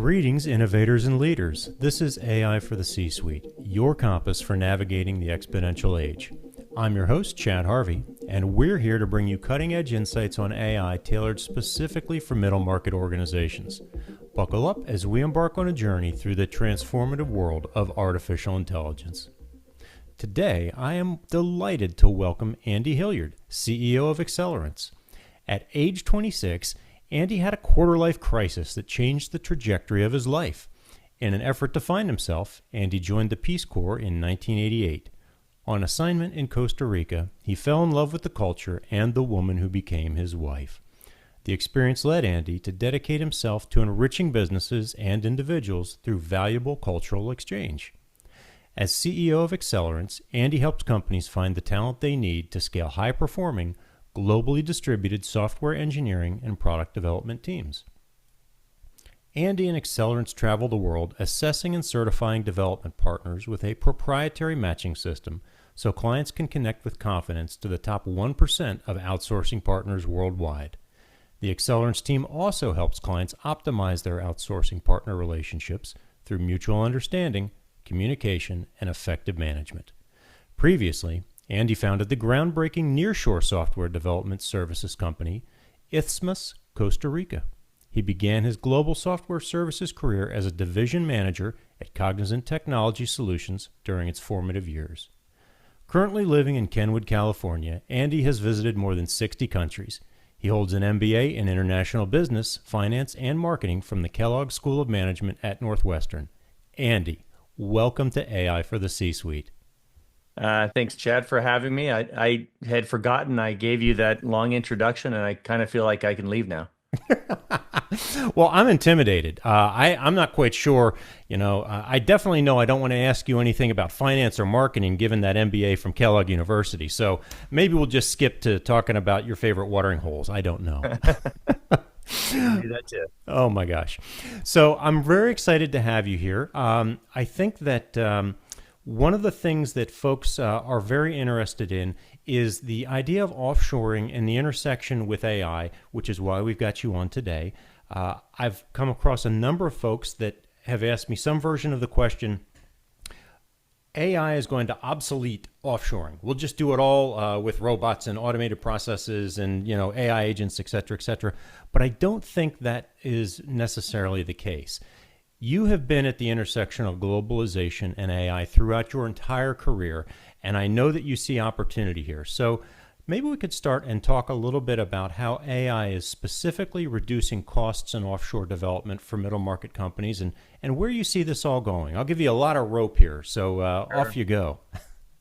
Greetings, innovators and leaders. This is AI for the C-Suite, your compass for navigating the exponential age. I'm your host, Chad Harvey, and we're here to bring you cutting-edge insights on AI tailored specifically for middle market organizations. Buckle up as we embark on a journey through the transformative world of artificial intelligence. Today, I am delighted to welcome Andy Hilliard, CEO of Accelerance. At age 26, Andy had a quarter-life crisis that changed the trajectory of his life. In an effort to find himself, Andy joined the Peace Corps in 1988. On assignment in Costa Rica, he fell in love with the culture and the woman who became his wife. The experience led Andy to dedicate himself to enriching businesses and individuals through valuable cultural exchange. As CEO of Accelerance, Andy helps companies find the talent they need to scale high-performing, globally distributed software engineering and product development teams. Andy and Accelerance travel the world assessing and certifying development partners with a proprietary matching system so clients can connect with confidence to the top 1% of outsourcing partners worldwide. The Accelerance team also helps clients optimize their outsourcing partner relationships through mutual understanding, communication, and effective management. Previously, Andy founded the groundbreaking nearshore software development services company, Isthmus, Costa Rica. He began his global software services career as a division manager at Cognizant Technology Solutions during its formative years. Currently living in Kenwood, California, Andy has visited more than 60 countries. He holds an MBA in International Business, Finance, and Marketing from the Kellogg School of Management at Northwestern. Andy, welcome to AI for the C-Suite. Thanks, Chad, for having me. I had forgotten I gave you that long introduction, and I kind of feel like I can leave now. Well, I'm intimidated. I'm not quite sure. I definitely know I don't want to ask you anything about finance or marketing, given that MBA from Kellogg University. So maybe we'll just skip to talking about your favorite watering holes. I don't know. Do that too. Oh, my gosh. So I'm very excited to have you here. I think that one of the things that folks are very interested in is the idea of offshoring and the intersection with AI, which is why we've got you on today. I've come across a number of folks that have asked me some version of the question, AI is going to obsolete offshoring. We'll just do it all with robots and automated processes and AI agents, et cetera, et cetera. But I don't think that is necessarily the case. You have been at the intersection of globalization and AI throughout your entire career, and I know that you see opportunity here. So maybe we could start and talk a little bit about how AI is specifically reducing costs in offshore development for middle market companies and where you see this all going. I'll give you a lot of rope here, so off you go.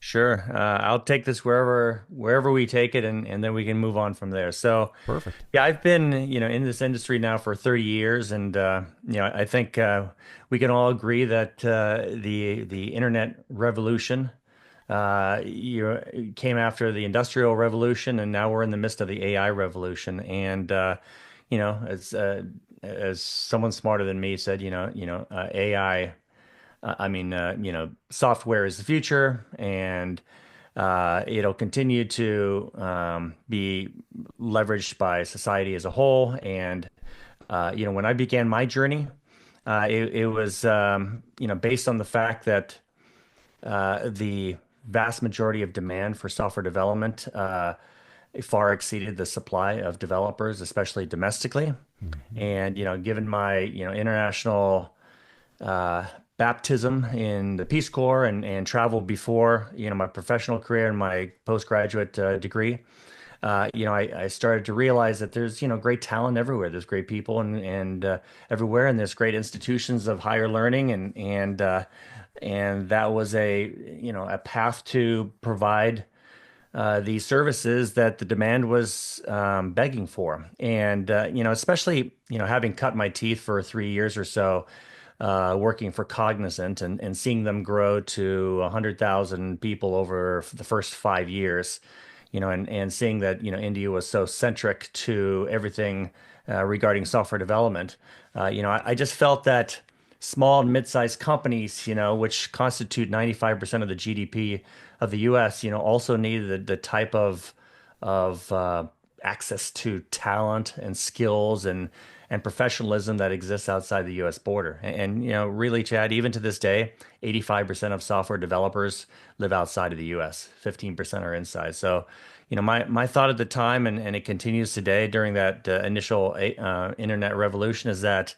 Sure. I'll take this wherever we take it, and then we can move on from there. So, Perfect. yeah, I've been in this industry now for 30 years, and I think we can all agree that the internet revolution came after the industrial revolution, and now we're in the midst of the AI revolution. And as someone smarter than me said, AI. Software is the future, and it'll continue to be leveraged by society as a whole. And when I began my journey, it was based on the fact that the vast majority of demand for software development far exceeded the supply of developers, especially domestically. Mm-hmm. And given my international baptism in the Peace Corps and travel before, my professional career and my postgraduate degree, I started to realize that there's, great talent everywhere. There's great people and everywhere, and there's great institutions of higher learning, and that was a path to provide these services that the demand was begging for. And especially having cut my teeth for 3 years or so. Working for Cognizant and seeing them grow to 100,000 people over the first 5 years, and seeing that, India was so centric to everything regarding software development. I just felt that small and mid-sized companies, which constitute 95% of the GDP of the U.S., also needed the type of access to talent and skills and and professionalism that exists outside the U.S. border. Really, Chad, even to this day, 85% of software developers live outside of the U.S. 15% are inside. So, my thought at the time, and it continues today during that initial internet revolution, is that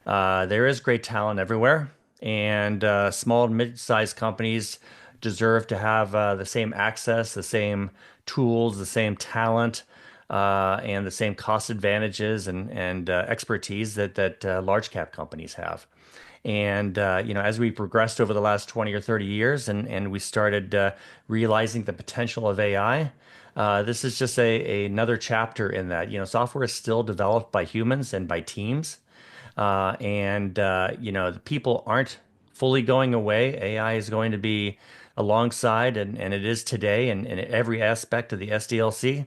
there is great talent everywhere, and small and mid-sized companies deserve to have the same access, the same tools, the same talent, and the same cost advantages and expertise that large cap companies have. And as we progressed over the last 20 or 30 years, and we started realizing the potential of AI, this is just another chapter in that. Software is still developed by humans and by teams. The people aren't fully going away. AI is going to be alongside, and it is today in every aspect of the SDLC.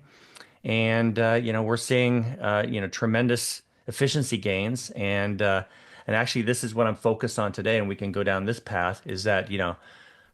We're seeing, tremendous efficiency gains. And actually, this is what I'm focused on today. And we can go down this path is that,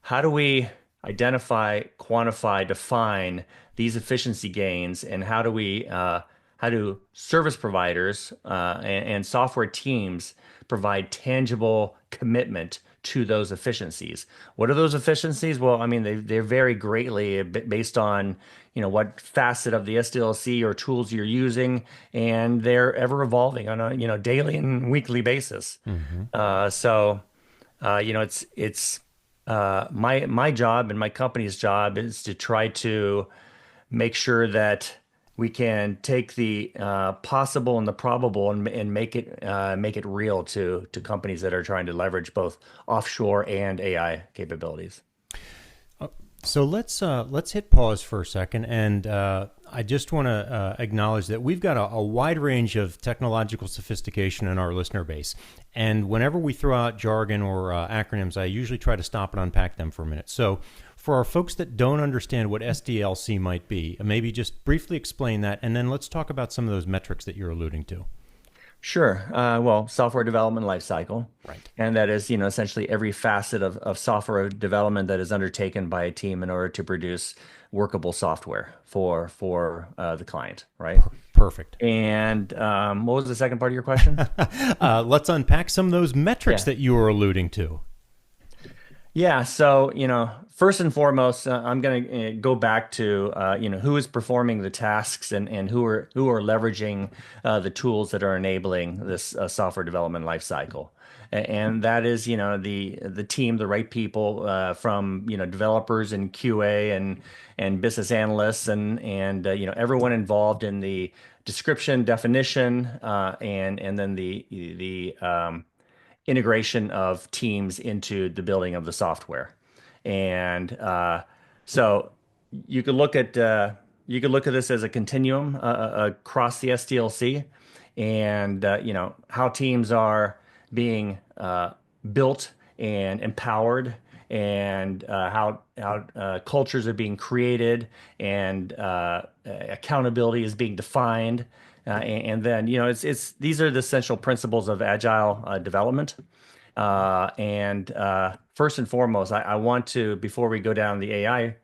how do we identify, quantify, define these efficiency gains, and how do service providers and software teams provide tangible commitment to those efficiencies? What are those efficiencies? Well, I mean, they vary greatly based on what facet of the SDLC or tools you're using, and they're ever evolving on a daily and weekly basis. It's my job and my company's job is to try to make sure that we can take the possible and the probable and make it real to companies that are trying to leverage both offshore and AI capabilities. So let's hit pause for a second, and I just want to acknowledge that we've got a wide range of technological sophistication in our listener base, and whenever we throw out jargon or acronyms, I usually try to stop and unpack them for a minute. So for our folks that don't understand what SDLC might be, maybe just briefly explain that, and then let's talk about some of those metrics that you're alluding to. Sure. Well, software development lifecycle, Right. and that is, essentially every facet of software development that is undertaken by a team in order to produce workable software for the client, right? Perfect. And what was the second part of your question? Let's unpack some of those metrics that you were alluding to. Yeah. So, first and foremost, I'm going to go back to, who is performing the tasks and who are leveraging the tools that are enabling this software development lifecycle. And that is, the team, the right people from, developers and QA and business analysts and everyone involved in the description, definition, and then the integration of teams into the building of the software. And so you could look at this as a continuum across the SDLC, and how teams are being built and empowered, and how cultures are being created, and accountability is being defined. And then, it's these are the essential principles of agile development. First and foremost, I want to, before we go down the AI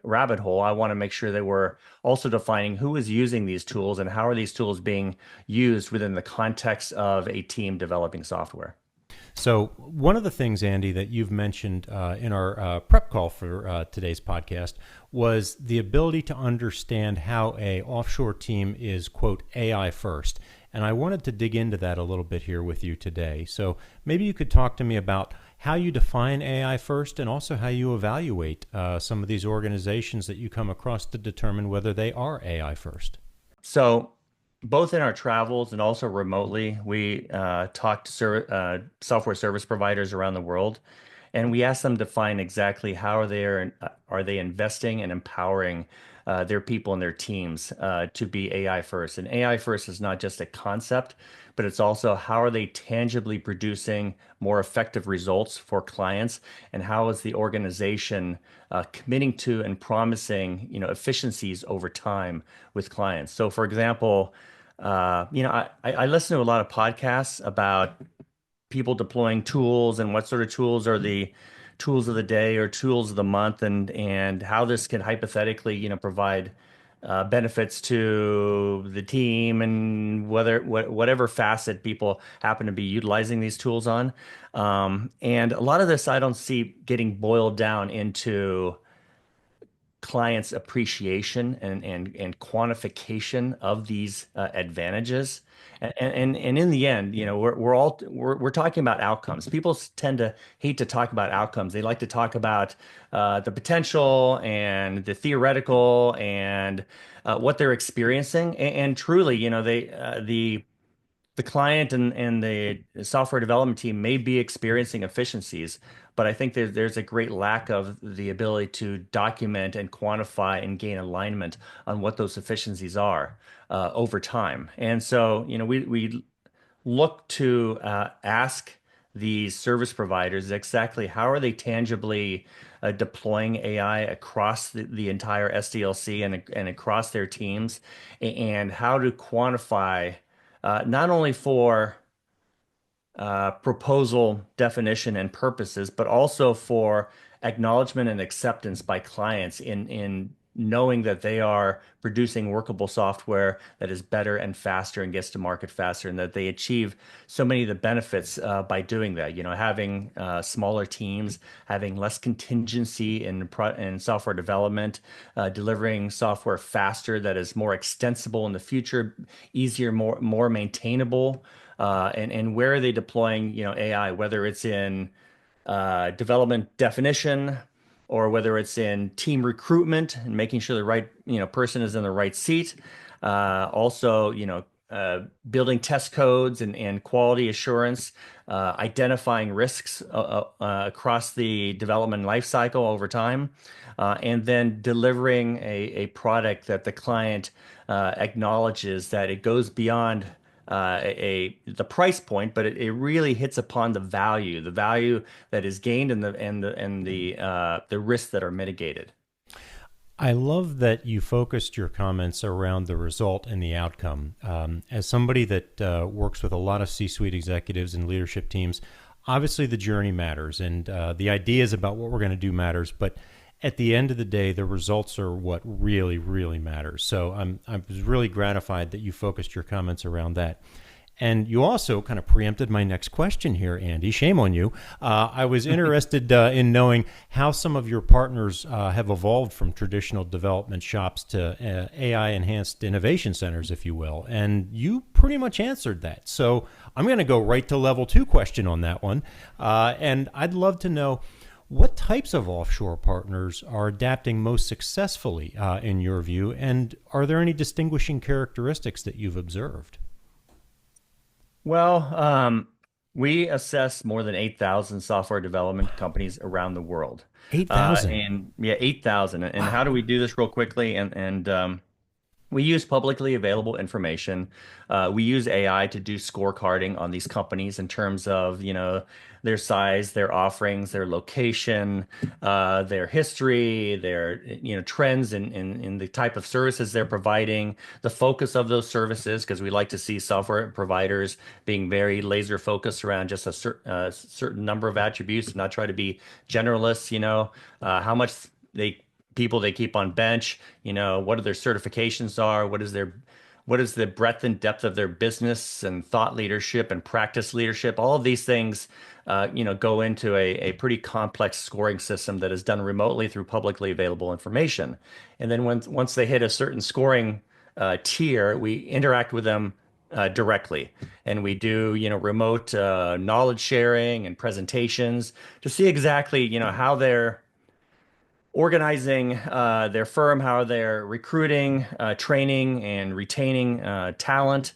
rabbit hole, I want to make sure that we're also defining who is using these tools and how are these tools being used within the context of a team developing software. So one of the things, Andy, that you've mentioned in our prep call for today's podcast was the ability to understand how a offshore team is, quote, AI first. And I wanted to dig into that a little bit here with you today. So maybe you could talk to me about how you define AI first and also how you evaluate some of these organizations that you come across to determine whether they are AI first. So both in our travels and also remotely, we talk to software service providers around the world, and we ask them to define exactly how are they investing and empowering their people and their teams to be AI first. And AI first is not just a concept, but it's also how are they tangibly producing more effective results for clients, and how is the organization committing to and promising efficiencies over time with clients. So, for example, I listen to a lot of podcasts about people deploying tools and what sort of tools are the tools of the day or tools of the month, and how this can hypothetically provide benefits to the team and whatever facet people happen to be utilizing these tools on. And a lot of this I don't see getting boiled down into clients' appreciation and quantification of these advantages. And in the end, we're talking about outcomes. People tend to hate to talk about outcomes. They like to talk about the potential and the theoretical and what they're experiencing. And truly, the client and the software development team may be experiencing efficiencies, but I think there's a great lack of the ability to document and quantify and gain alignment on what those efficiencies are over time. And so, we look to ask these service providers exactly how are they tangibly deploying AI across the entire SDLC and across their teams, and how to quantify not only for proposal definition and purposes, but also for acknowledgement and acceptance by clients in knowing that they are producing workable software that is better and faster and gets to market faster, and that they achieve so many of the benefits by doing that. Having smaller teams, having less contingency in software development, delivering software faster that is more extensible in the future, easier, more maintainable. And where are they deploying, AI, whether it's in development definition or whether it's in team recruitment and making sure the right, person is in the right seat. Also, building test codes and quality assurance, identifying risks across the development life cycle over time, and then delivering a product that the client acknowledges that it goes beyond the price point, but it really hits upon the value that is gained and the risks that are mitigated. I love that you focused your comments around the result and the outcome. As somebody that works with a lot of C-suite executives and leadership teams, obviously the journey matters, and the ideas about what we're going to do matters. But at the end of the day, the results are what really, really matters. So I was really gratified that you focused your comments around that. And you also kind of preempted my next question here, Andy. Shame on you. I was interested in knowing how some of your partners have evolved from traditional development shops to AI-enhanced innovation centers, if you will. And you pretty much answered that. So I'm going to go right to level 2 question on that one. And I'd love to know, what types of offshore partners are adapting most successfully in your view? And are there any distinguishing characteristics that you've observed? Well, we assess more than 8,000 software development companies around the world. 8,000. And yeah, 8,000. And how do Wow. we do this real quickly? And we use publicly available information. We use AI to do scorecarding on these companies in terms of, their size, their offerings, their location, their history, their, trends in the type of services they're providing, the focus of those services, because we like to see software providers being very laser focused around just a certain number of attributes, and not try to be generalists, how much they people they keep on bench, what are their certifications are, what is the breadth and depth of their business and thought leadership and practice leadership. All of these things, go into a pretty complex scoring system that is done remotely through publicly available information. And then once they hit a certain scoring tier, we interact with them directly, and we do, remote knowledge sharing and presentations to see exactly, how they're organizing their firm, how they're recruiting, training, and retaining talent,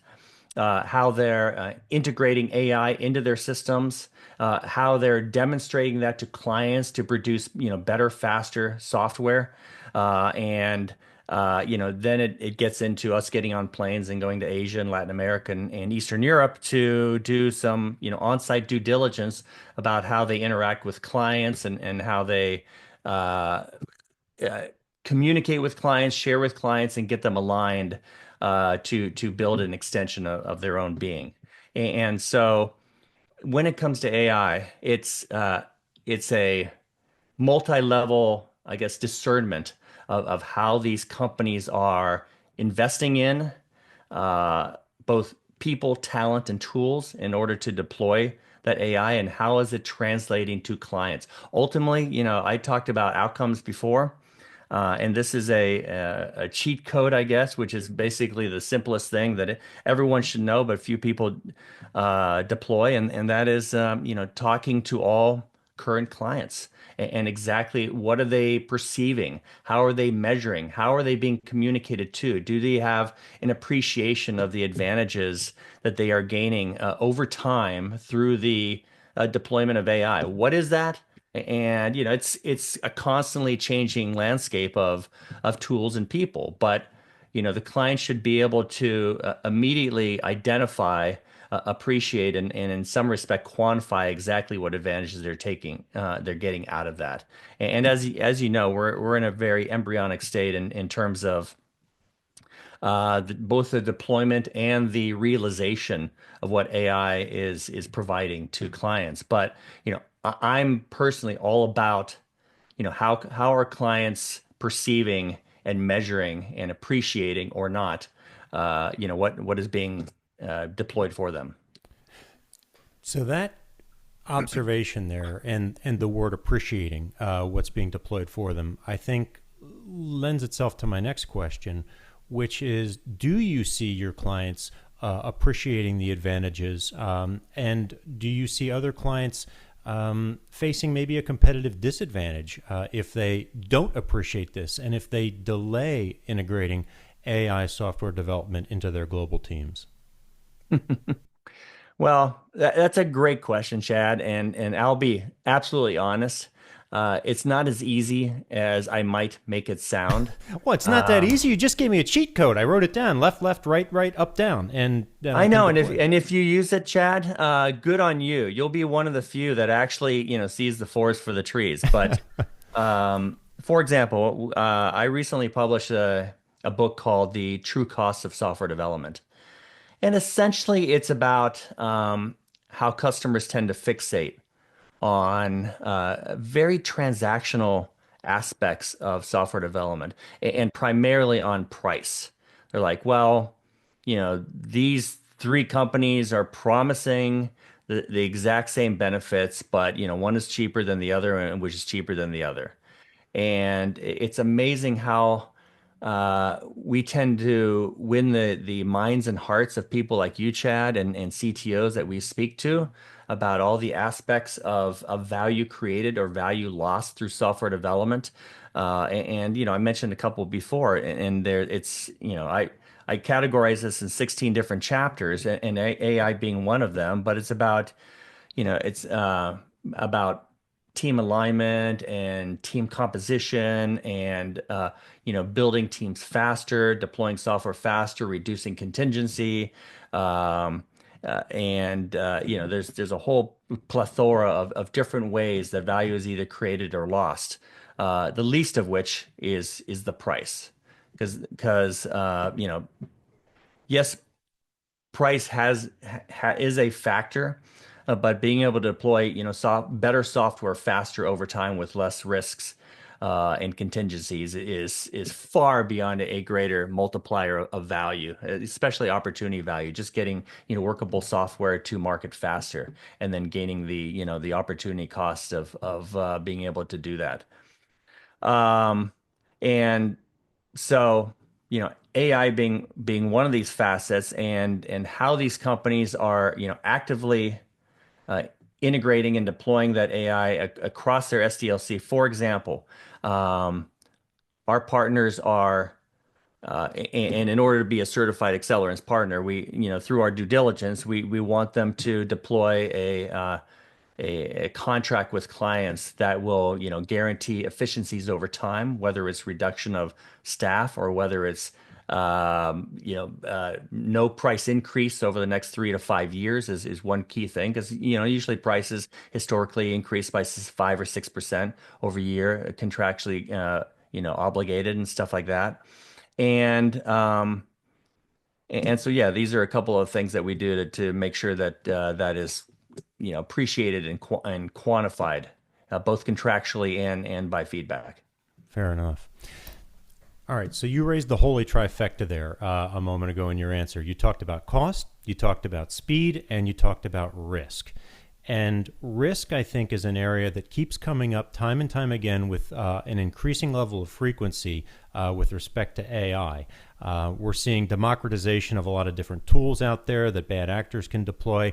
how they're integrating AI into their systems, how they're demonstrating that to clients to produce, better, faster software, and then it gets into us getting on planes and going to Asia and Latin America and Eastern Europe to do some, on-site due diligence about how they interact with clients and how they uh, uh, communicate with clients, share with clients, and get them aligned to build an extension of their own being. And so when it comes to AI, it's a multi-level, I guess, discernment of how these companies are investing in both people, talent, and tools in order to deploy that AI, and how is it translating to clients. Ultimately, I talked about outcomes before. And this is a cheat code, I guess, which is basically the simplest thing that everyone should know, but few people deploy, and that is, talking to all current clients and exactly what are they perceiving, how are they measuring, how are they being communicated to, do they have an appreciation of the advantages that they are gaining over time through the deployment of AI. What is that? And it's a constantly changing landscape of tools and people, but the client should be able to immediately identify, appreciate, and in some respect quantify exactly what advantages they're getting out of that. And as you know, we're in a very embryonic state in terms of both the deployment and the realization of what AI is providing to clients. But I'm personally all about how are clients perceiving and measuring and appreciating or not what is being deployed for them. So that observation there and the word appreciating what's being deployed for them, I think lends itself to my next question, which is, do you see your clients appreciating the advantages? And do you see other clients facing maybe a competitive disadvantage if they don't appreciate this and if they delay integrating AI software development into their global teams? Well, that's a great question, Chad, and I'll be absolutely honest. It's not as easy as I might make it sound. Well, it's not that easy. You just gave me a cheat code. I wrote it down: left, left, right, right, up, down, and then I I can know, and if deploy it. and if you use it, Chad, good on you. You'll be one of the few that actually, sees the forest for the trees. But for example, I recently published a book called The True Cost of Software Development. And essentially, it's about how customers tend to fixate on very transactional aspects of software development and primarily on price. They're like, well, these three companies are promising the exact same benefits, but one is cheaper than the other, and which is cheaper than the other. And it's amazing how we tend to win the minds and hearts of people like you, Chad, and CTOs that we speak to about all the aspects of value created or value lost through software development. I mentioned a couple before, and there it's, I categorize this in 16 different chapters, and AI being one of them, but it's about team alignment and team composition and building teams faster, deploying software faster, reducing contingency. There's a whole plethora of different ways that value is either created or lost. The least of which is the price, because yes, price is a factor, but being able to deploy, better software faster over time with less risks and contingencies is far beyond a greater multiplier of value, especially opportunity value. Just getting, workable software to market faster, and then gaining the opportunity cost of being able to do that. Um, and so, AI being one of these facets, and how these companies are, actively uh, integrating and deploying that AI across their SDLC. For example, um, our partners are, and in order to be a certified Accelerance partner, we, through our due diligence, we want them to deploy a contract with clients that will, guarantee efficiencies over time, whether it's reduction of staff or whether it's no price increase over the next 3 to 5 years is one key thing, because usually prices historically increase by 5 or 6% over a year, contractually obligated and stuff like that. And so yeah, these are a couple of things that we do to make sure that that is appreciated and quantified, both contractually and by feedback. Fair enough. All right, so you raised the holy trifecta there a moment ago in your answer. You talked about cost, you talked about speed, and you talked about risk. And risk, I think, is an area that keeps coming up time and time again with an increasing level of frequency with respect to AI. We're seeing democratization of a lot of different tools out there that bad actors can deploy.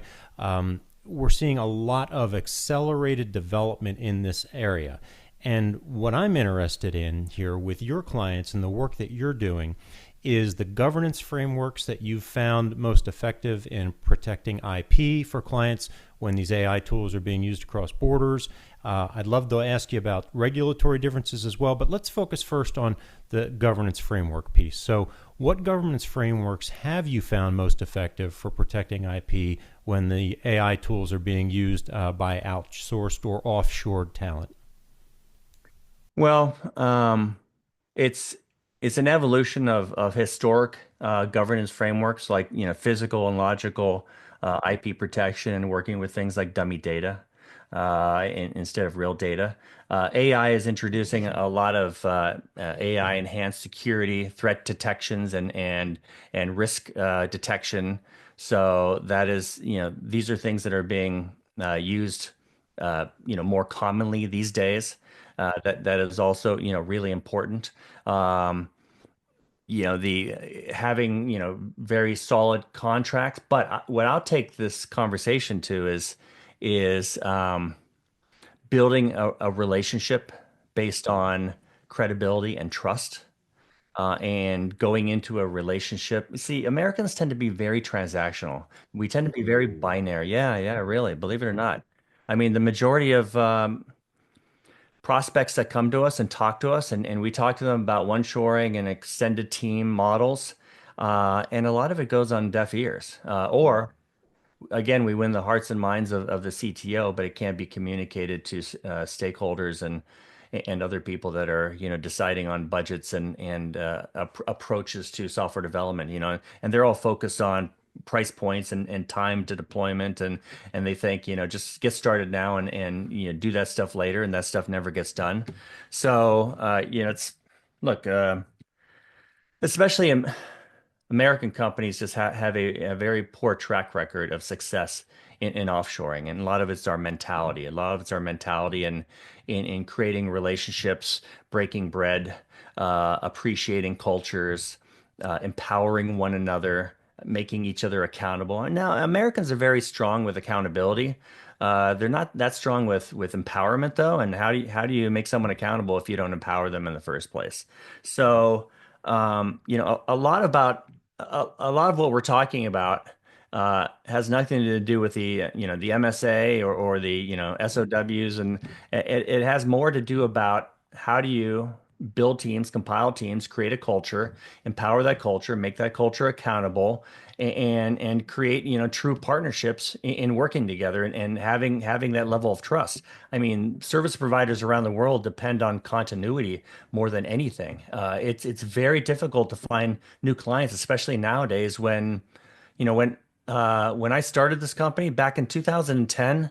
We're seeing a lot of accelerated development in this area. And what I'm interested in here with your clients and the work that you're doing is the governance frameworks that you've found most effective in protecting IP for clients when these AI tools are being used across borders. I'd love to ask you about regulatory differences as well, but let's focus first on the governance framework piece. So, what governance frameworks have you found most effective for protecting IP when the AI tools are being used by outsourced or offshored talent? Well, it's it's an evolution of historic governance frameworks like physical and logical IP protection and working with things like dummy data instead of real data. AI is introducing a lot of AI enhanced security, threat detections, and risk detection. So that is, these are things that are being used, more commonly these days. That is also, really important. Um, the having, very solid contracts. But what I'll take this conversation to is building a relationship based on credibility and trust. And going into a relationship. See, Americans tend to be very transactional. We tend to be very binary. Yeah, yeah, really, believe it or not. I mean, the majority of prospects that come to us and talk to us, and we talk to them about one-shoring and extended team models, and a lot of it goes on deaf ears. Or again, we win the hearts and minds of the CTO, but it can't be communicated to stakeholders and other people that are, deciding on budgets and approaches to software development, and they're all focused on price points and time to deployment and they think, just get started now and do that stuff later, and that stuff never gets done. So it's look, especially American companies just have a very poor track record of success in offshoring, and a lot of it's our mentality. A lot of it's our mentality in creating relationships, breaking bread, appreciating cultures, empowering one another, making each other accountable. And now Americans are very strong with accountability. They're not that strong with empowerment though. And how do you make someone accountable if you don't empower them in the first place? So a lot of what we're talking about has nothing to do with the MSA or the SOWs, and it has more to do about how do you build teams, compile teams, create a culture, empower that culture, make that culture accountable, and create true partnerships in working together and having that level of trust. I mean, service providers around the world depend on continuity more than anything. It's very difficult to find new clients, especially nowadays when I started this company back in 2010,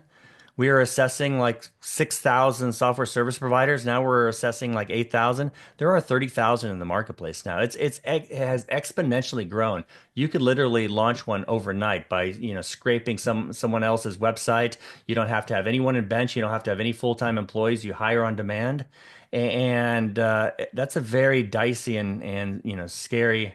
we were assessing like 6,000 software service providers. Now we're assessing like 8,000. There are 30,000 in the marketplace now. It has exponentially grown. You could literally launch one overnight by, scraping someone else's website. You don't have to have anyone in bench. You don't have to have any full-time employees. You hire on demand. And that's a very dicey and scary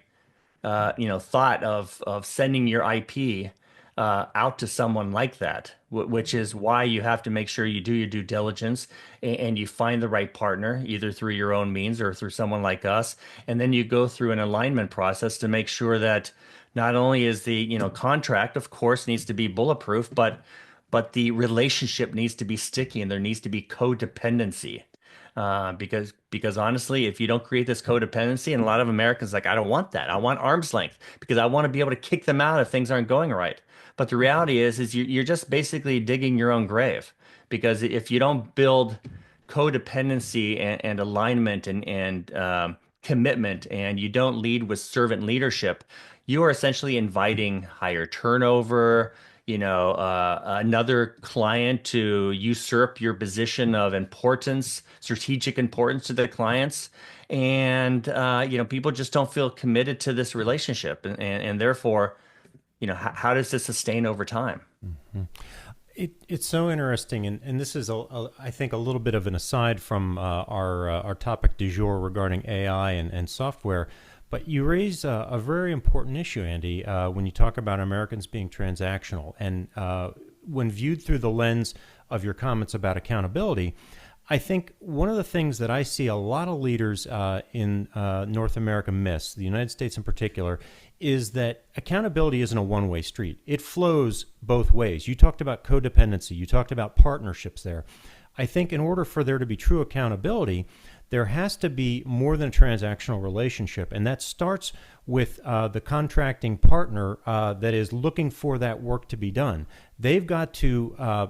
thought of sending your IP out to someone like that, which is why you have to make sure you do your due diligence and you find the right partner, either through your own means or through someone like us, and then you go through an alignment process to make sure that not only is the contract, of course, needs to be bulletproof, but the relationship needs to be sticky and there needs to be codependency. Because honestly, if you don't create this codependency, and a lot of Americans like, I don't want that. I want arm's length because I want to be able to kick them out if things aren't going right. But the reality is you're just basically digging your own grave because if you don't build codependency and alignment and commitment, and you don't lead with servant leadership, you are essentially inviting higher turnover. another client to usurp your position of importance, strategic importance to the clients. And, people just don't feel committed to this relationship. And therefore, how does this sustain over time? It's so interesting, and this is, I think, a little bit of an aside from our topic du jour regarding AI and software. But you raise a very important issue, Andy, when you talk about Americans being transactional. And when viewed through the lens of your comments about accountability, I think one of the things that I see a lot of leaders in North America miss, the United States in particular, is that accountability isn't a one-way street. It flows both ways. You talked about codependency. You talked about partnerships there. I think in order for there to be true accountability, there has to be more than a transactional relationship. And that starts with the contracting partner that is looking for that work to be done. They've got to, I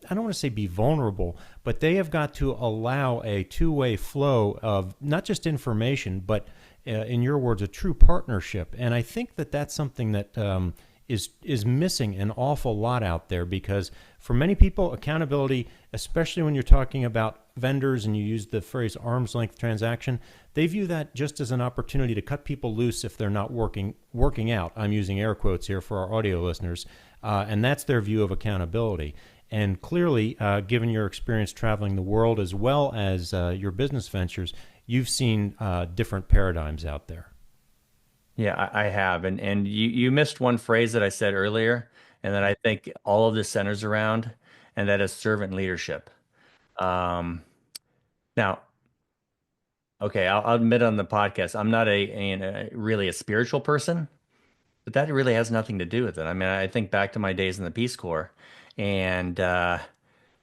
don't want to say be vulnerable, but they have got to allow a two-way flow of not just information, but in your words, a true partnership. And I think that that's something that is missing an awful lot out there, because for many people, accountability, especially when you're talking about vendors and you use the phrase arm's length transaction, they view that just as an opportunity to cut people loose if they're not working out. I'm using air quotes here for our audio listeners, and that's their view of accountability. And clearly, given your experience traveling the world as well as your business ventures, you've seen different paradigms out there. Yeah, I have. And you missed one phrase that I said earlier, and that I think all of this centers around, and that is servant leadership. Um, Now, okay, I'll admit on the podcast, I'm not really a spiritual person, but that really has nothing to do with it. I mean, I think back to my days in the Peace Corps, and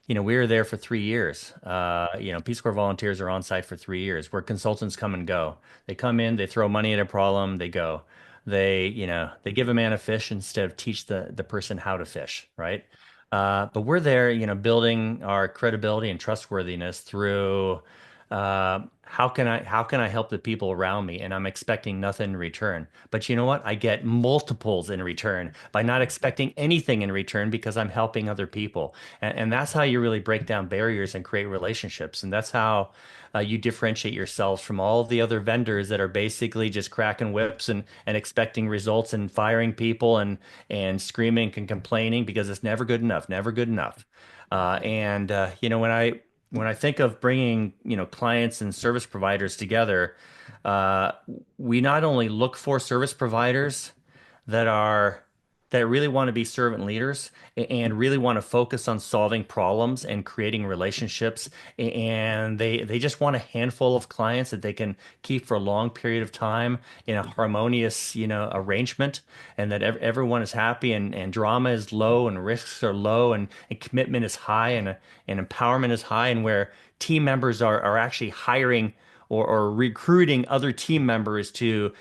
we were there for 3 years. Peace Corps volunteers are on site for 3 years, where consultants come and go. They come in, they throw money at a problem, they go. They give a man a fish instead of teach the person how to fish, right? But we're there, building our credibility and trustworthiness through how can I help the people around me, and I'm expecting nothing in return. But you know what? I get multiples in return by not expecting anything in return because I'm helping other people. And that's how you really break down barriers and create relationships. And that's how you differentiate yourselves from all of the other vendors that are basically just cracking whips and expecting results and firing people and screaming and complaining because it's never good enough, never good enough. When I think of bringing, clients and service providers together, uh, we not only look for service providers that are that really want to be servant leaders and really want to focus on solving problems and creating relationships, and they just want a handful of clients that they can keep for a long period of time in a harmonious, arrangement, and that everyone is happy, and drama is low and risks are low, and commitment is high, and empowerment is high, and where team members are actually hiring or recruiting other team members to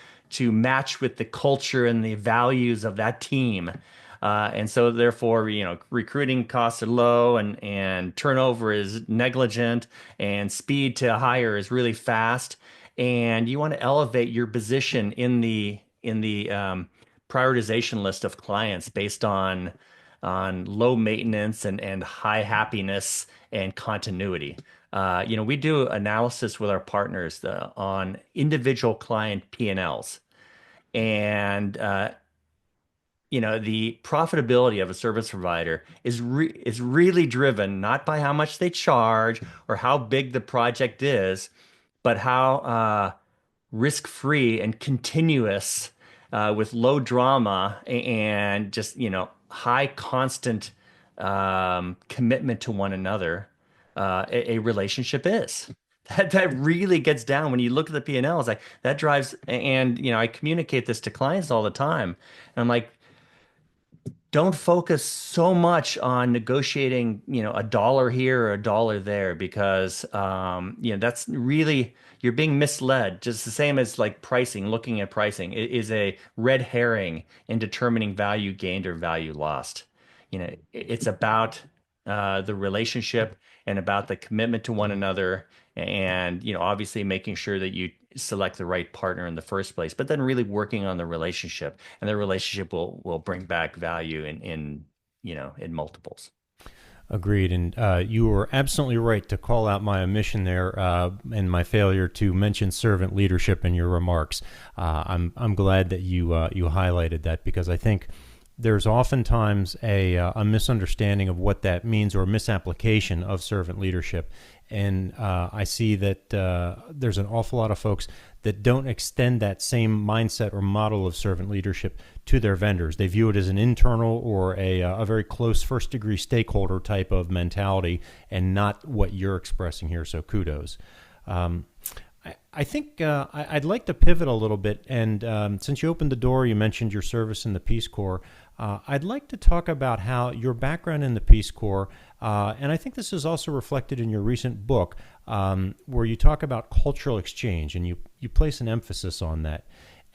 match with the culture and the values of that team. And so therefore, recruiting costs are low, and turnover is negligent, and speed to hire is really fast. And you want to elevate your position in the prioritization list of clients based on low maintenance and high happiness and continuity. We do analysis with our partners on individual client P&Ls, and the profitability of a service provider is really driven not by how much they charge or how big the project is, but how risk-free and continuous, with low drama and just high constant commitment to one another, a relationship is. That really gets down when you look at the P&L. It's like that drives, and I communicate this to clients all the time, and I'm like, don't focus so much on negotiating, a dollar here or a dollar there, because that's really, you're being misled. Just the same as like pricing, looking at pricing, it is a red herring in determining value gained or value lost. It's about the relationship and about the commitment to one another, and obviously making sure that you select the right partner in the first place, but then really working on the relationship, and the relationship will bring back value in in multiples. Agreed. And you were absolutely right to call out my omission there and my failure to mention servant leadership in your remarks. I'm glad that you highlighted that, because I think there's oftentimes a misunderstanding of what that means, or a misapplication of servant leadership. And I see that there's an awful lot of folks that don't extend that same mindset or model of servant leadership to their vendors. They view it as an internal or a very close first degree stakeholder type of mentality, and not what you're expressing here. So kudos. I think I'd like to pivot a little bit. And since you opened the door, you mentioned your service in the Peace Corps. I'd like to talk about how your background in the Peace Corps, and I think this is also reflected in your recent book, where you talk about cultural exchange, and you place an emphasis on that.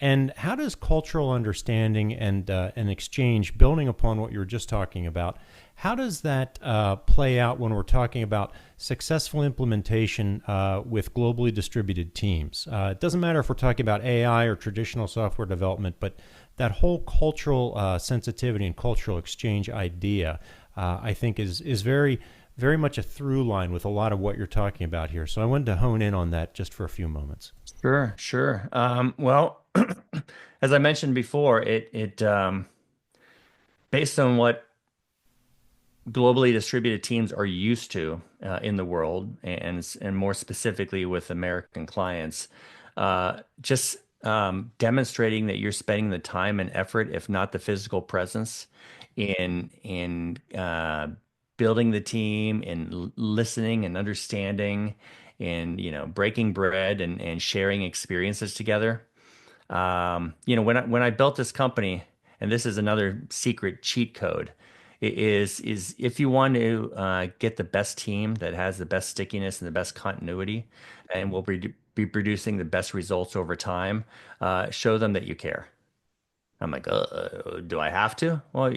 And how does cultural understanding and exchange, building upon what you were just talking about, how does that play out when we're talking about successful implementation with globally distributed teams? It doesn't matter if we're talking about AI or traditional software development, but that whole cultural sensitivity and cultural exchange idea, I think, is very, very much a through line with a lot of what you're talking about here. So I wanted to hone in on that just for a few moments. Sure, sure. Well, as I mentioned before, it based on what globally distributed teams are used to in the world, and more specifically with American clients, just demonstrating that you're spending the time and effort, if not the physical presence, in building the team, in listening and understanding, and breaking bread and sharing experiences together. When I built this company, and this is another secret cheat code, is if you want to get the best team that has the best stickiness and the best continuity, and will be producing the best results over time, show them that you care. I'm like, do I have to? Well,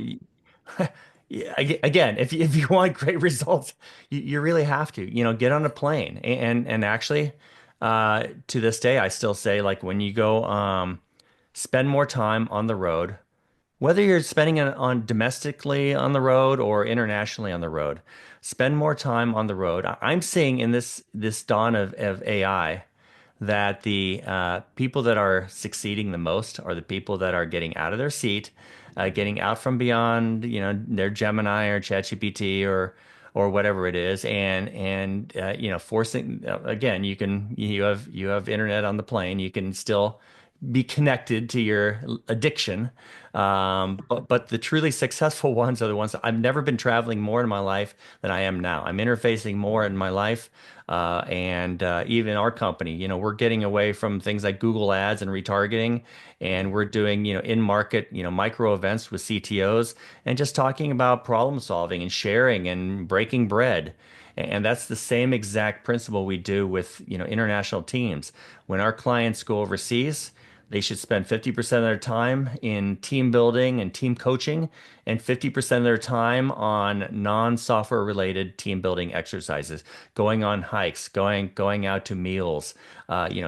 yeah, again, if you want great results, you really have to, get on a plane. And actually, to this day, I still say, like, when you go, spend more time on the road, whether you're spending it on domestically on the road or internationally on the road, spend more time on the road. I'm seeing in this dawn of AI that the people that are succeeding the most are the people that are getting out of their seat, getting out from beyond, their Gemini or ChatGPT or whatever it is, and forcing, again, you have internet on the plane, you can still be connected to your addiction. But the truly successful ones are the ones that I've never been traveling more in my life than I am now. I'm interfacing more in my life. And even our company, we're getting away from things like Google Ads and retargeting, and we're doing, in-market, micro events with CTOs, and just talking about problem solving and sharing and breaking bread. And that's the same exact principle we do with, international teams. When our clients go overseas, they should spend 50% of their time in team building and team coaching, and 50% of their time on non-software related team building exercises, going on hikes, going out to meals,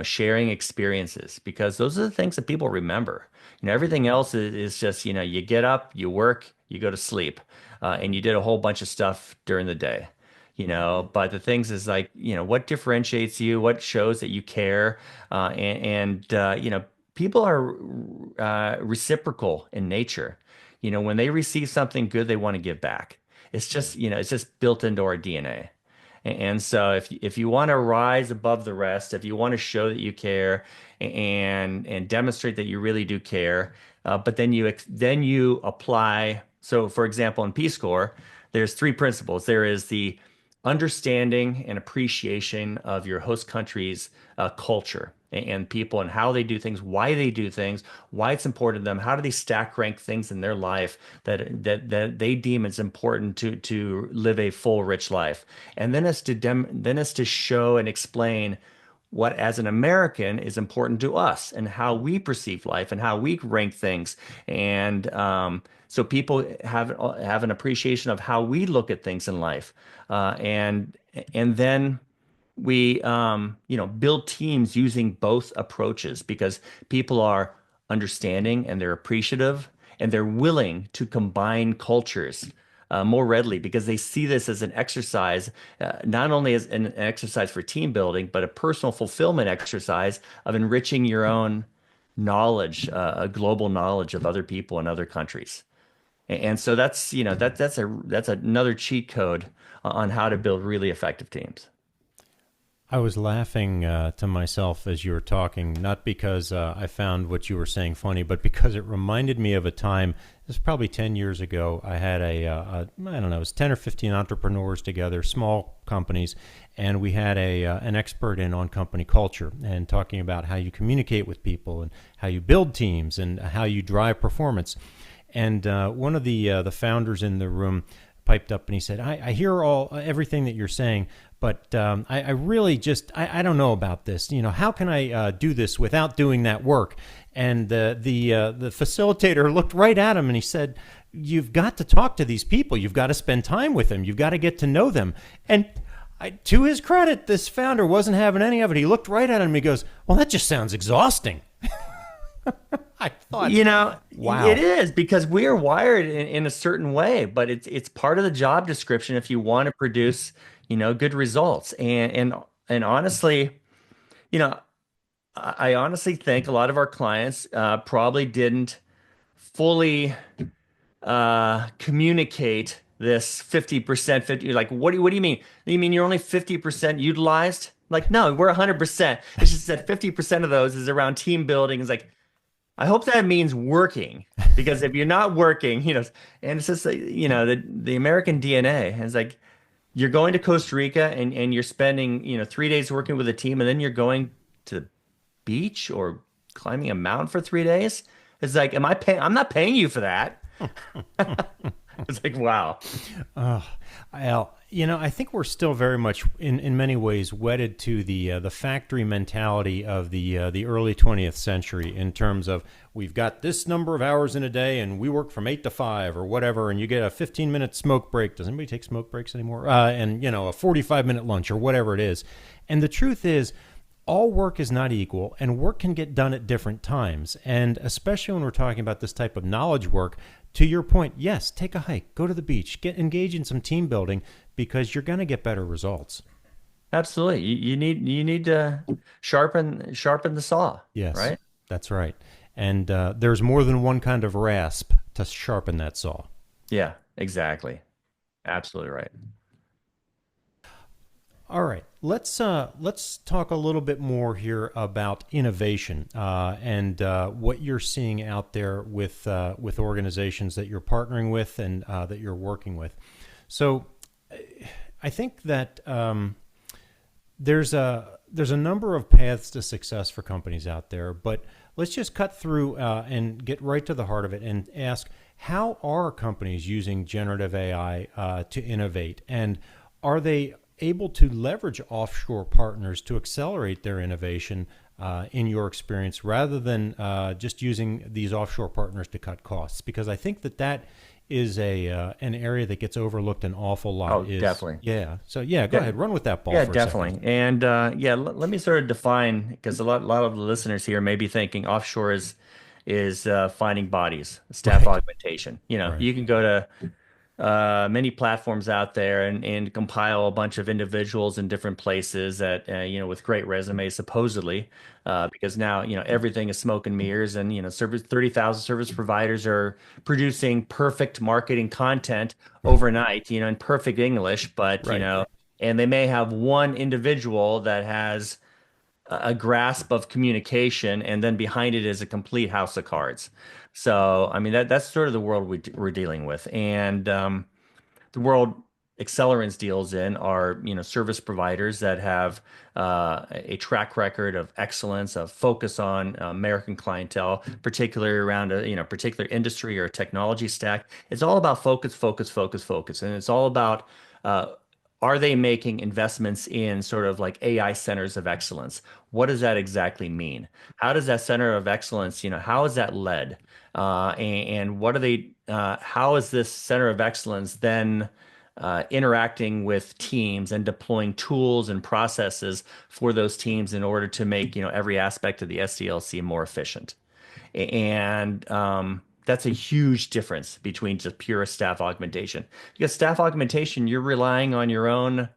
sharing experiences, because those are the things that people remember. Everything else is just, you get up, you work, you go to sleep, and you did a whole bunch of stuff during the day. But the things is, like, what differentiates you, what shows that you care, and people are reciprocal in nature. When they receive something good, they want to give back. It's just built into our DNA. And so if you want to rise above the rest, if you want to show that you care, and demonstrate that you really do care, but then you apply. So, for example, in Peace Corps, there's three principles. There is the understanding and appreciation of your host country's culture and people, and how they do things, why they do things, why it's important to them, how do they stack rank things in their life that they deem as important to live a full, rich life. And then is to show and explain what, as an American, is important to us, and how we perceive life and how we rank things. And so people have an appreciation of how we look at things in life. And then we build teams using both approaches, because people are understanding and they're appreciative and they're willing to combine cultures. more readily because they see this as an exercise, not only as an exercise for team building, but a personal fulfillment exercise of enriching your own knowledge, a global knowledge of other people in other countries. And so that's, that's another cheat code on how to build really effective teams. I was laughing to myself as you were talking, not because I found what you were saying funny, but because it reminded me of a time, this was probably 10 years ago. I had I don't know, it was 10 or 15 entrepreneurs together, small companies, and we had an expert in on company culture and talking about how you communicate with people and how you build teams and how you drive performance. And one of the founders in the room piped up and he said, I hear everything that you're saying, but I really just, I don't know about this. How can I do this without doing that work? And the facilitator looked right at him and he said, you've got to talk to these people. You've got to spend time with them. You've got to get to know them. And to his credit, this founder wasn't having any of it. He looked right at him and he goes, well, that just sounds exhausting. I thought, wow, it is because we are wired in a certain way, but it's part of the job description if you want to produce, good results. And honestly, you know, I honestly think a lot of our clients probably didn't fully communicate this 50%, 50. Like, what do you mean? You mean you're only 50% utilized? Like, no, we're 100%. It's just that 50% of those is around team building. It's like, I hope that means working because if you're not working, and it's just like, the American DNA is like you're going to Costa Rica and you're spending, 3 days working with a team and then you're going to the beach or climbing a mountain for 3 days. It's like, am I paying? I'm not paying you for that. It's like, wow. Al, I think we're still very much, in many ways, wedded to the factory mentality of the early 20th century in terms of we've got this number of hours in a day and we work from 8 to 5 or whatever, and you get a 15-minute smoke break. Does anybody take smoke breaks anymore? And, a 45-minute lunch or whatever it is. And the truth is, all work is not equal, and work can get done at different times. And especially when we're talking about this type of knowledge work, to your point, yes, take a hike, go to the beach, get engaged in some team building because you're going to get better results. Absolutely. You need to sharpen the saw. Yes, right? That's right. And there's more than one kind of rasp to sharpen that saw. Yeah, exactly. Absolutely right. All right, let's talk a little bit more here about innovation and what you're seeing out there with organizations that you're partnering with and that you're working with. So, I think that there's a number of paths to success for companies out there, but let's just cut through and get right to the heart of it and ask, how are companies using generative AI to innovate, and are they able to leverage offshore partners to accelerate their innovation in your experience rather than just using these offshore partners to cut costs? Because I think that is an area that gets overlooked an awful lot. Oh, definitely. Yeah. So go ahead, run with that ball. Yeah, for definitely. A second. And let me sort of define because a lot of the listeners here may be thinking offshore is finding bodies, staff augmentation. Right. You can go to many platforms out there and compile a bunch of individuals in different places that with great resumes supposedly because now everything is smoke and mirrors and 30,000 service providers are producing perfect marketing content overnight in perfect English, but Right. and they may have one individual that has a grasp of communication, and then behind it is a complete house of cards. So, I mean, that's sort of the world we're dealing with. And the world Accelerance deals in are, service providers that have a track record of excellence, of focus on American clientele, particularly around a particular industry or technology stack. It's all about focus, focus, focus, focus. And it's all about are they making investments in sort of like AI centers of excellence? What does that exactly mean? How does that center of excellence, how is that led? And what are they, how is this center of excellence then interacting with teams and deploying tools and processes for those teams in order to make, every aspect of the SDLC more efficient? And that's a huge difference between just pure staff augmentation. Because staff augmentation, you're relying on your own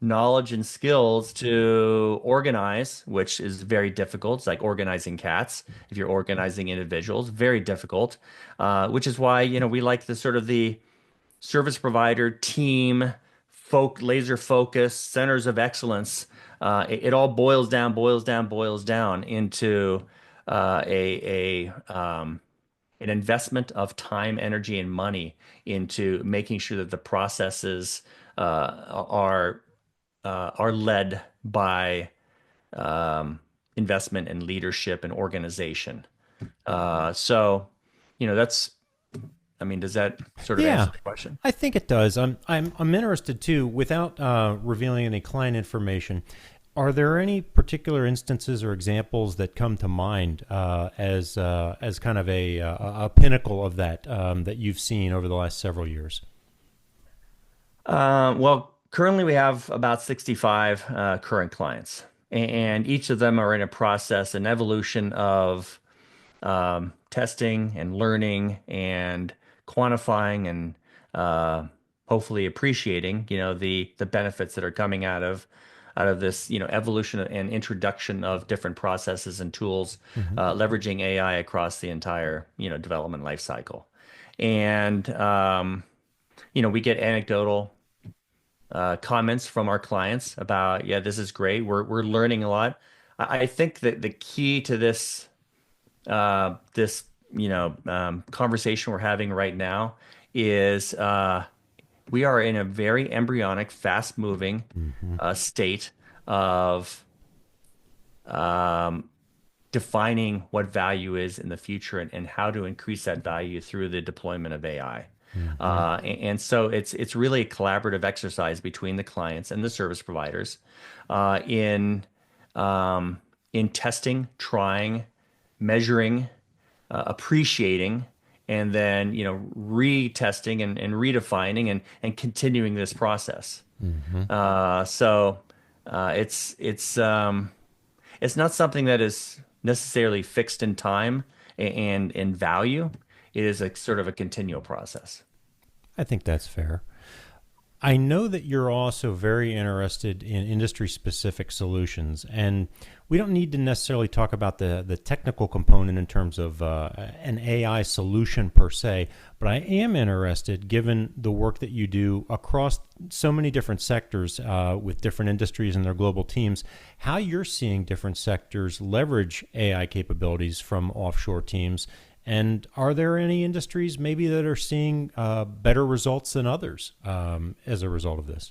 knowledge and skills to organize, which is very difficult. It's like organizing cats. If you're organizing individuals, very difficult. Which is why, we like the sort of the service provider team, laser focus, centers of excellence. It all boils down into an investment of time, energy, and money into making sure that the processes are led by investment and leadership and organization. So, that's, I mean, does that sort of Yeah, answer the question? I think it does. I'm interested too. Without revealing any client information, are there any particular instances or examples that come to mind as kind of a pinnacle of that that you've seen over the last several years? Well, currently we have about 65 current clients, and each of them are in a process, an evolution of testing and learning and quantifying and hopefully appreciating, the benefits that are coming out of this, evolution and introduction of different processes and tools, leveraging AI across the entire, development life cycle. And we get anecdotal comments from our clients about, yeah, this is great. We're learning a lot. I think that the key to this conversation we're having right now is we are in a very embryonic, fast-moving state of defining what value is in the future and how to increase that value through the deployment of AI. And so it's really a collaborative exercise between the clients and the service providers in testing, trying, measuring, appreciating, and then retesting and redefining and continuing this process. So it's not something that is necessarily fixed in time and in value. It is a sort of a continual process. I think that's fair. I know that you're also very interested in industry-specific solutions, and we don't need to necessarily talk about the technical component in terms of an AI solution per se, but I am interested, given the work that you do across so many different sectors with different industries and their global teams, how you're seeing different sectors leverage AI capabilities from offshore teams. And are there any industries maybe that are seeing better results than others as a result of this?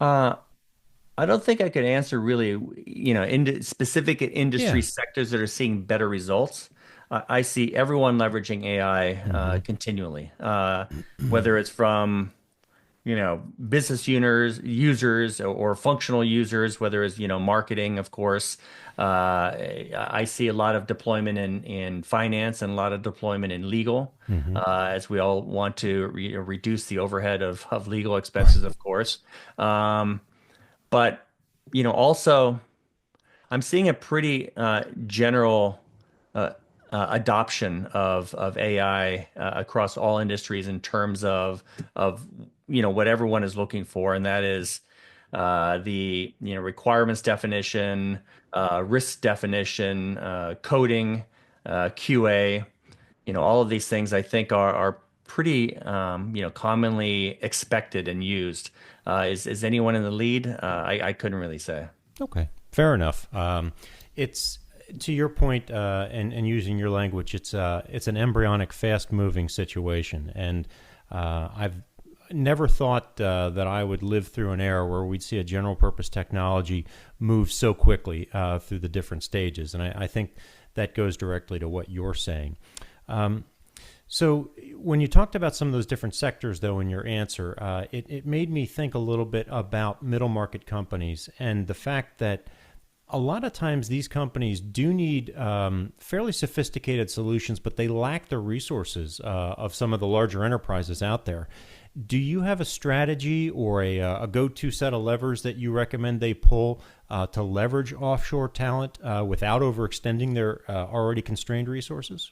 Uh, I don't think I could answer really, specific industry Yeah. sectors that are seeing better results. I see everyone leveraging AI Hmm. continually, whether it's from business users or functional users, whether it's, marketing, of course. I see a lot of deployment in finance and a lot of deployment in legal, Hmm. as we all want to reduce the overhead of legal expenses, of course. Um, but, also I'm seeing a pretty general uh, adoption of AI across all industries in terms of what everyone is looking for, and that is the requirements definition, risk definition, coding, QA. All of these things I think are pretty commonly expected and used. Is anyone in the lead? I couldn't really say. Okay, fair enough. It's to your point, and using your language, it's an embryonic, fast-moving situation, and I've never thought that I would live through an era where we'd see a general-purpose technology move so quickly through the different stages, and I think that goes directly to what you're saying. So when you talked about some of those different sectors, though, in your answer, it made me think a little bit about middle market companies and the fact that a lot of times these companies do need fairly sophisticated solutions, but they lack the resources of some of the larger enterprises out there. Do you have a strategy or a go-to set of levers that you recommend they pull to leverage offshore talent without overextending their already constrained resources?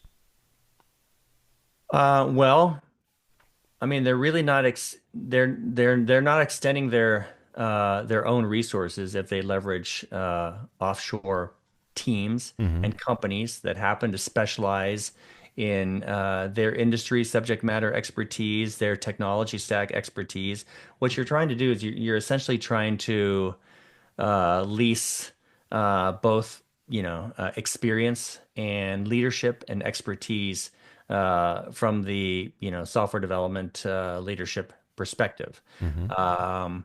Well, I mean, they're really not they're not extending their own resources if they leverage offshore teams Hmm. and companies that happen to specialize in their industry subject matter expertise, their technology stack expertise. What you're trying to do is you're essentially trying to lease both, experience and leadership and expertise from the, software development leadership perspective. Hmm. Um,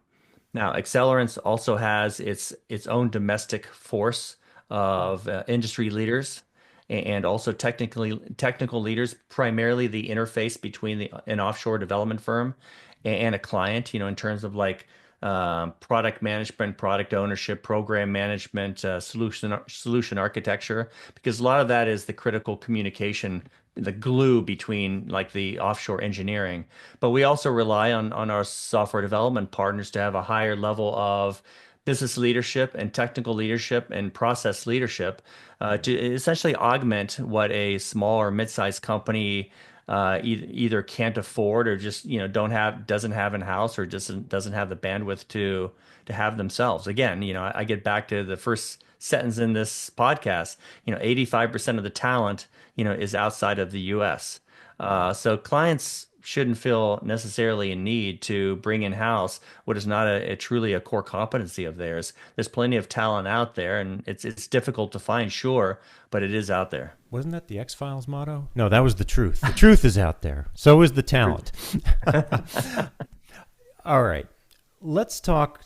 Now, Accelerance also has its own domestic force of industry leaders and also technical leaders, primarily the interface between an offshore development firm and a client, in terms of like product management, product ownership, program management, solution architecture, because a lot of that is the critical communication, the glue between like the offshore engineering. But we also rely on our software development partners to have a higher level of business leadership and technical leadership and process leadership to essentially augment what a small or mid-sized company either can't afford or just doesn't have in house or just doesn't have the bandwidth to have themselves. Again, I get back to the first sentence in this podcast. 85% of the talent is outside of the U.S. So clients shouldn't feel necessarily a need to bring in-house what is not a truly a core competency of theirs. There's plenty of talent out there, and it's difficult to find, sure, but it is out there. Wasn't that the X-Files motto? No, that was the truth. The truth is out there. So is the talent. All right. Let's talk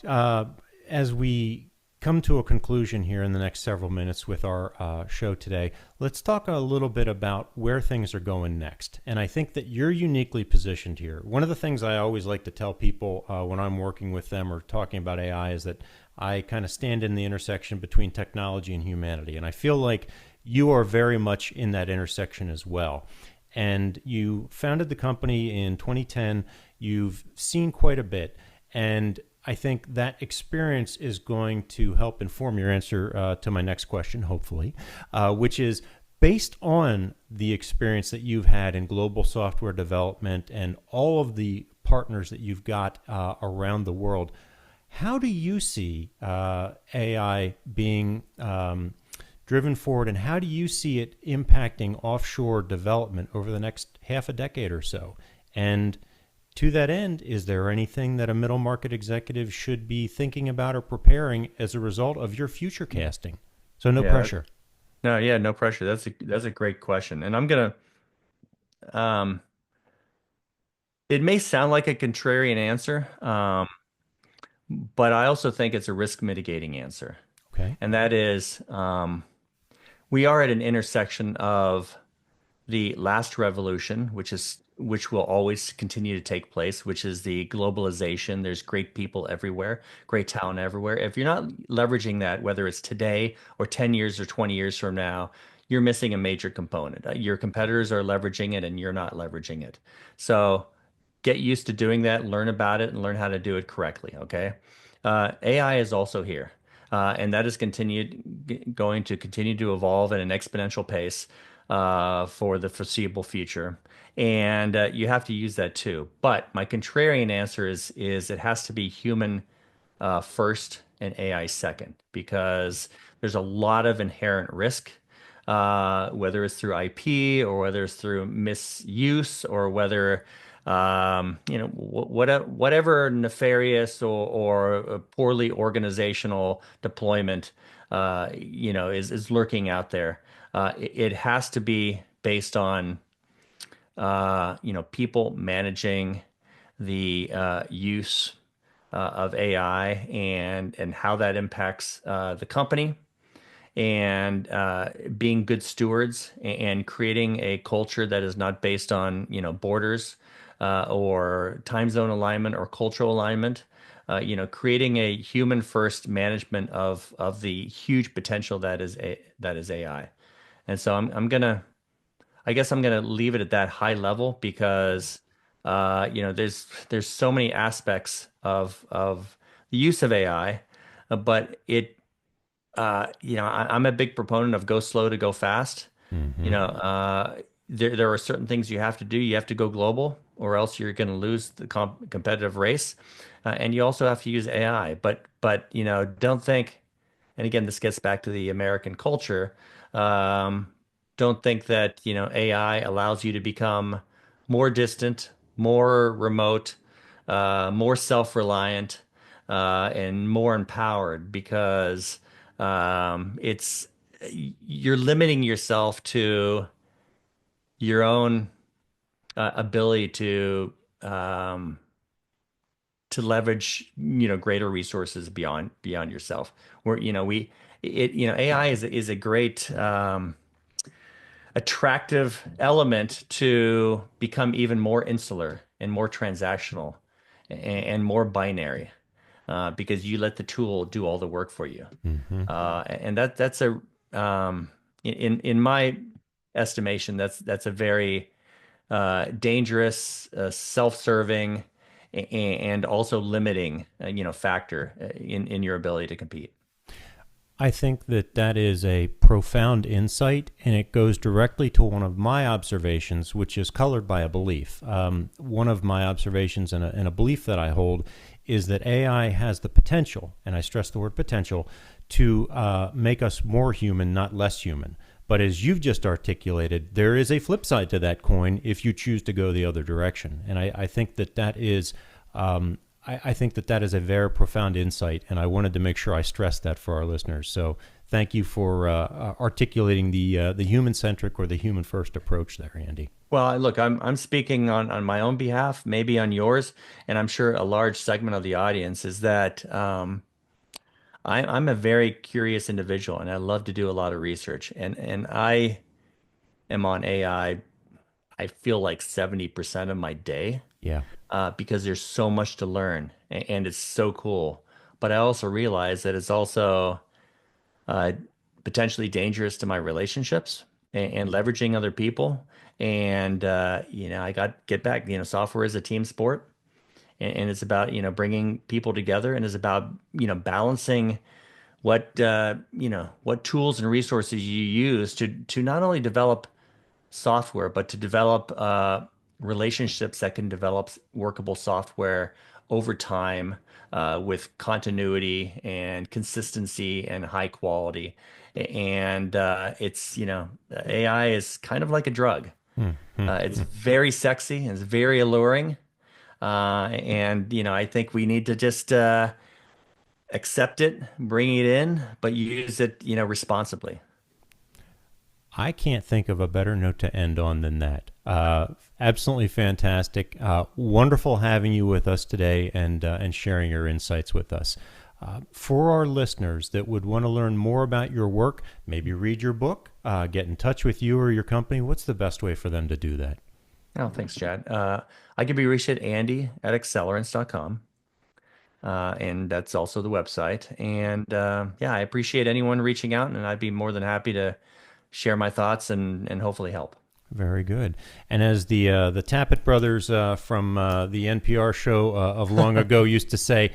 as we come to a conclusion here in the next several minutes with our show today. Let's talk a little bit about where things are going next. And I think that you're uniquely positioned here. One of the things I always like to tell people when I'm working with them or talking about AI is that I kind of stand in the intersection between technology and humanity. And I feel like you are very much in that intersection as well. And you founded the company in 2010. You've seen quite a bit. And I think that experience is going to help inform your answer to my next question, hopefully, which is based on the experience that you've had in global software development and all of the partners that you've got around the world. How do you see AI being driven forward, and how do you see it impacting offshore development over the next half a decade or so? And to that end, is there anything that a middle market executive should be thinking about or preparing as a result of your future casting? So no Yeah. pressure. No, yeah, no pressure. That's a great question. And I'm gonna um it may sound like a contrarian answer, but I also think it's a risk mitigating answer. Okay. And that is we are at an intersection of the last revolution, which will always continue to take place, which is the globalization. There's great people everywhere, great talent everywhere. If you're not leveraging that, whether it's today or 10 years or 20 years from now, you're missing a major component. Your competitors are leveraging it and you're not leveraging it. So get used to doing that, learn about it, and learn how to do it correctly. Okay. AI is also here, and that is going to continue to evolve at an exponential pace for the foreseeable future. And you have to use that too. But my contrarian answer is it has to be human first and AI second, because there's a lot of inherent risk, whether it's through IP or whether it's through misuse or whether whatever nefarious or poorly organizational deployment is lurking out there. It has to be based on people managing the use of AI and how that impacts the company and being good stewards and creating a culture that is not based on borders or time zone alignment or cultural alignment. Creating a human first management of the huge potential that is AI. And so I guess I'm gonna leave it at that high level because there's so many aspects of the use of AI, but I'm a big proponent of go slow to go fast. You Mm-hmm. know, uh, there are certain things you have to do. You have to go global, or else you're going to lose the competitive race. And you also have to use AI. But don't think. And again, this gets back to the American culture. Um, don't think that AI allows you to become more distant, more remote, more self-reliant, and more empowered because it's you're limiting yourself to your own ability um, to leverage greater resources beyond yourself. Where we it AI is a great attractive element to become even more insular and more transactional and more binary because you let the tool do all the work for you. And that's a in my estimation, that's a very dangerous, self-serving, and also limiting, factor in your ability to compete. I think that that is a profound insight, and it goes directly to one of my observations, which is colored by a belief. One of my observations and a belief that I hold is that AI has the potential, and I stress the word potential, to make us more human, not less human. But as you've just articulated, there is a flip side to that coin if you choose to go the other direction. And I think that that is I think that that is a very profound insight, and I wanted to make sure I stressed that for our listeners. So thank you for articulating the human-centric or the human-first approach there, Andy. Well, look, I'm speaking on my own behalf, maybe on yours, and I'm sure a large segment of the audience is that I'm a very curious individual, and I love to do a lot of research, and I am on AI. I feel like 70% of my day. Yeah. Because there's so much to learn and it's so cool. But I also realize that it's also uh, potentially dangerous to my relationships and leveraging other people. And I got get back. Software is a team sport, and it's about bringing people together, and it's about balancing what tools and resources you use to not only develop software, but to develop relationships that can develop workable software over time with continuity and consistency and high quality. And AI is kind of like a drug. It's very sexy and it's very alluring. And I think we need to just accept it, bring it in, but use it, responsibly. I can't think of a better note to end on than that. Absolutely fantastic. Wonderful having you with us today and sharing your insights with us. For our listeners that would want to learn more about your work, maybe read your book, get in touch with you or your company, what's the best way for them to do that? Oh, thanks, Chad. I can be reached at andy@accelerance.com. And that's also the website. And yeah, I appreciate anyone reaching out, and I'd be more than happy to share my thoughts and hopefully help. Very good. And as the Tappet brothers from the NPR show of long ago used to say,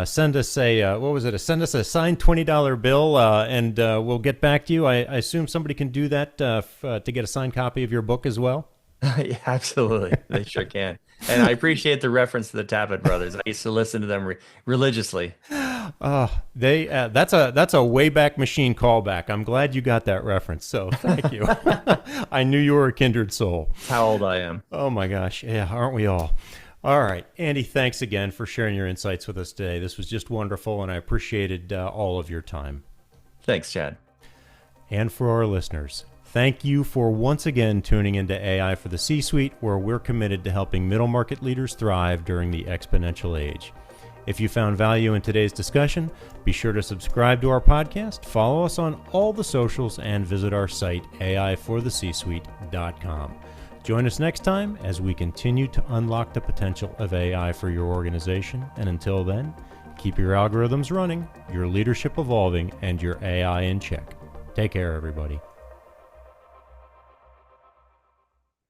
send us send us a signed $20 bill and we'll get back to you. I assume somebody can do that to get a signed copy of your book as well? Yeah, absolutely. They sure can. And I appreciate the reference to the Tappet brothers. I used to listen to them religiously. That's a Wayback Machine callback. I'm glad you got that reference. So thank you. I knew you were a kindred soul. That's how old I am. Oh my gosh. Yeah, aren't we all? All right. Andy, thanks again for sharing your insights with us today. This was just wonderful, and I appreciated all of your time. Thanks, Chad. And for our listeners, thank you for once again tuning into AI for the C-Suite, where we're committed to helping middle market leaders thrive during the exponential age. If you found value in today's discussion, be sure to subscribe to our podcast, follow us on all the socials, and visit our site, aiforthecsuite.com. Join us next time as we continue to unlock the potential of AI for your organization. And until then, keep your algorithms running, your leadership evolving, and your AI in check. Take care, everybody.